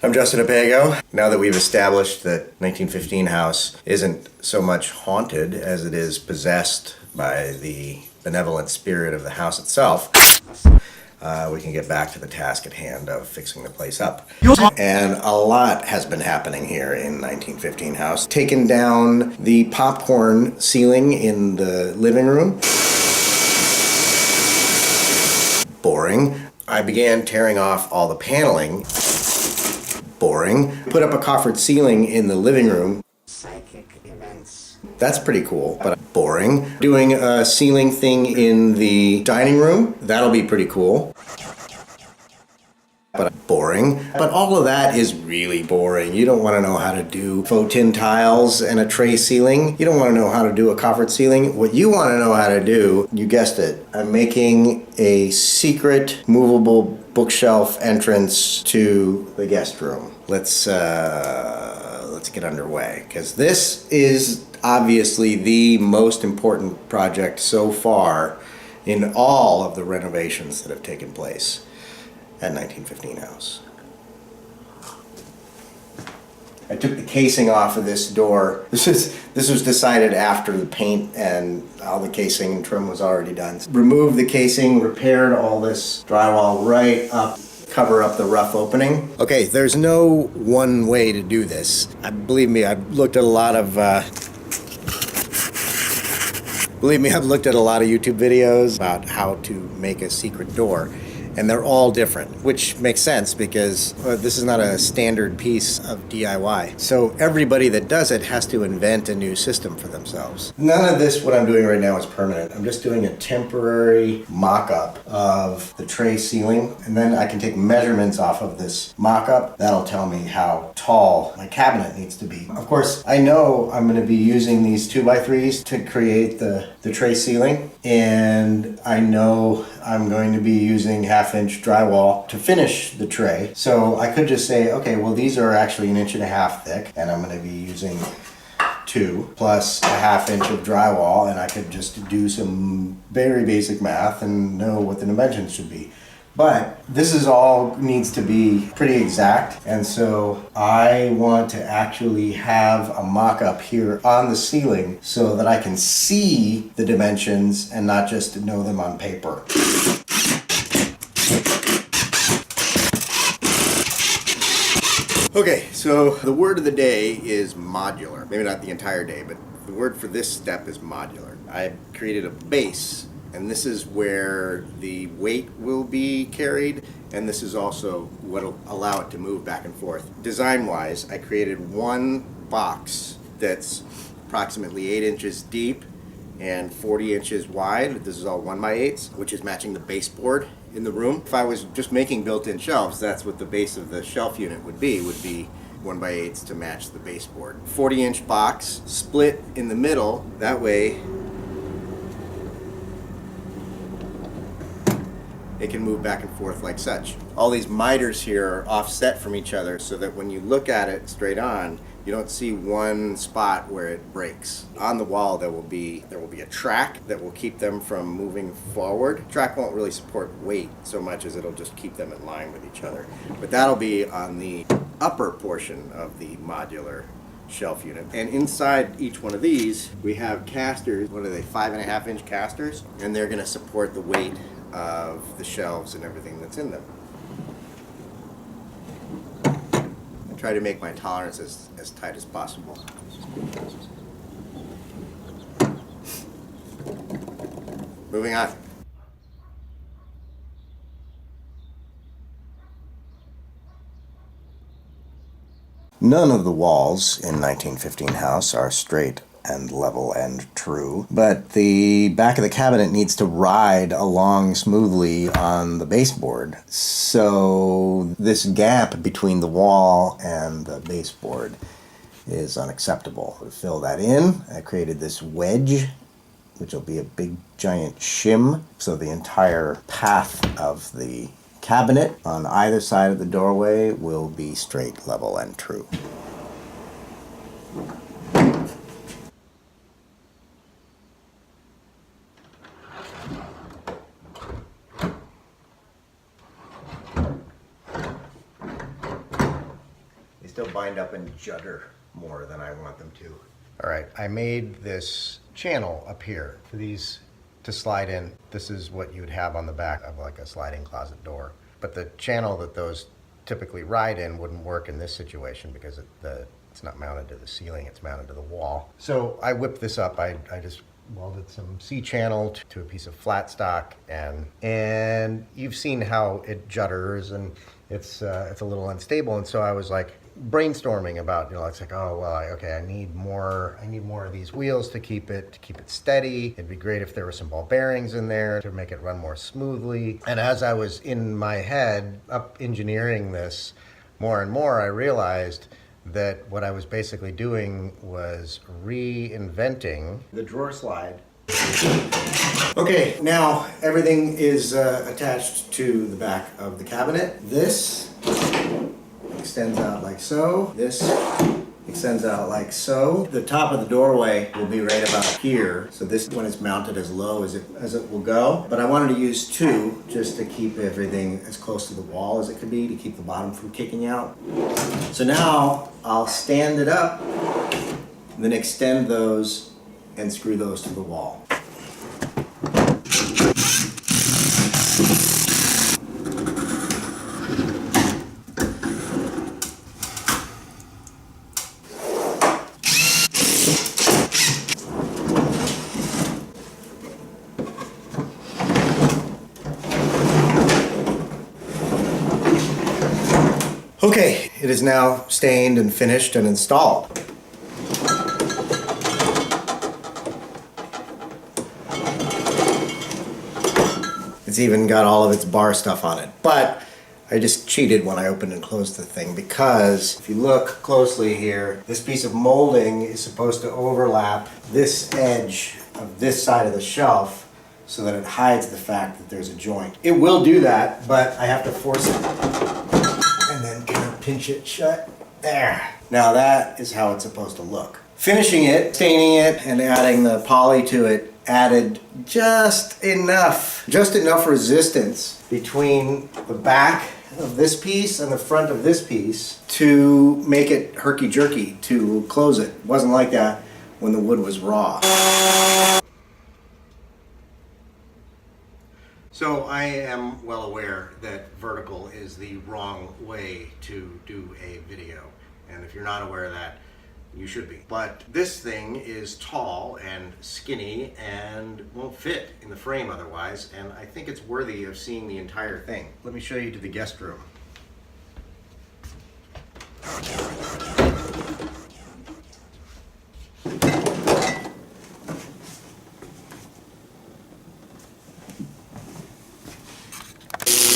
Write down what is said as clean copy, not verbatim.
I'm Justin DiPego. Now that we've established that 1915 house isn't so much haunted as it is possessed by the benevolent spirit of the house itself, we can get back to the task at hand of fixing the place up. And a lot has been happening here in 1915 house. Taken down the popcorn ceiling in the living room. Boring. I began tearing off all the paneling. Boring. Put up a coffered ceiling in the living room. Psychic events. That's pretty cool, but boring. Doing a ceiling thing in the dining room. That'll be pretty cool. But boring. But all of that is really boring. You don't want to know how to do faux tin tiles and a tray ceiling. You don't want to know how to do a coffered ceiling. What you want to know how to do, you guessed it, I'm making a secret movable bookshelf entrance to the guest room. Let's get underway, because this is obviously the most important project so far in all of the renovations that have taken place at 1915 house. I took the casing off of this door. This was decided after the paint and all the casing and trim was already done. Removed the casing, repaired all this drywall right up, cover up the rough opening. Okay, there's no one way to do this. Believe me, I've looked at a lot of YouTube videos about how to make a secret door. And they're all different, which makes sense because this is not a standard piece of DIY. So everybody that does it has to invent a new system for themselves. None of this, what I'm doing right now, is permanent. I'm just doing a temporary mock-up of the tray ceiling, and then I can take measurements off of this mock-up. That'll tell me how tall my cabinet needs to be. Of course, I know I'm going to be using these 2x3s to create the tray ceiling, and I know I'm going to be using half-inch drywall to finish the tray. So I could just say, okay, well, these are actually 1.5 inches thick, and I'm going to be using 2 plus a half-inch of drywall, and I could just do some very basic math and know what the dimensions should be. But this is all needs to be pretty exact, and so I want to actually have a mock-up here on the ceiling so that I can see the dimensions and not just know them on paper. Okay, so the word of the day is modular. Maybe not the entire day, but the word for this step is modular. I created a base, and this is where the weight will be carried, and this is also what will allow it to move back and forth. Design-wise, I created one box that's approximately 8 inches deep and 40 inches wide. This is all 1x8s, which is matching the baseboard in the room. If I was just making built-in shelves, that's what the base of the shelf unit would be 1x8s to match the baseboard. 40-inch box, split in the middle, that way it can move back and forth like such. All these miters here are offset from each other so that when you look at it straight on, you don't see one spot where it breaks. On the wall there will be a track that will keep them from moving forward. Track won't really support weight so much as it'll just keep them in line with each other. But that'll be on the upper portion of the modular shelf unit. And inside each one of these we have casters. What are they, 5.5-inch casters? And they're gonna support the weight of the shelves and everything that's in them. I try to make my tolerance as tight as possible. Moving on. None of the walls in 1915 house are straight and level and true, but the back of the cabinet needs to ride along smoothly on the baseboard. So this gap between the wall and the baseboard is unacceptable. To fill that in, I created this wedge, which will be a big giant shim, so the entire path of the cabinet on either side of the doorway will be straight, level, and true. still bind up and judder more than I want them to. All right, I made this channel up here for these to slide in. This is what you would have on the back of like a sliding closet door. But the channel that those typically ride in wouldn't work in this situation because it's not mounted to the ceiling, it's mounted to the wall. So I whipped this up. I just welded some C-channel to a piece of flat stock, and you've seen how it judders and it's a little unstable. And so I was like brainstorming about, it's like, oh well, okay, I need more of these wheels to keep it steady. It'd be great if there were some ball bearings in there to make it run more smoothly. And as I was in my head up engineering this more and more, I realized that what I was basically doing was reinventing the drawer slide. Okay, now everything is attached to the back of the cabinet. This extends out like so. This extends out like so. The top of the doorway will be right about here. So this one is mounted as low as it will go. But I wanted to use two just to keep everything as close to the wall as it could be, to keep the bottom from kicking out. So now I'll stand it up and then extend those and screw those to the wall. Okay, it is now stained and finished and installed. It's even got all of its bar stuff on it. But I just cheated when I opened and closed the thing, because if you look closely here, this piece of molding is supposed to overlap this edge of this side of the shelf so that it hides the fact that there's a joint. It will do that, but I have to force it and then kind of pinch it shut. There. Now that is how it's supposed to look. Finishing it, staining it, and adding the poly to it added just enough resistance between the back of this piece and the front of this piece to make it herky-jerky to close it. It wasn't like that when the wood was raw. So I am well aware that vertical is the wrong way to do a video. And if you're not aware of that, you should be. But this thing is tall and skinny and won't fit in the frame otherwise, and I think it's worthy of seeing the entire thing. Let me show you to the guest room.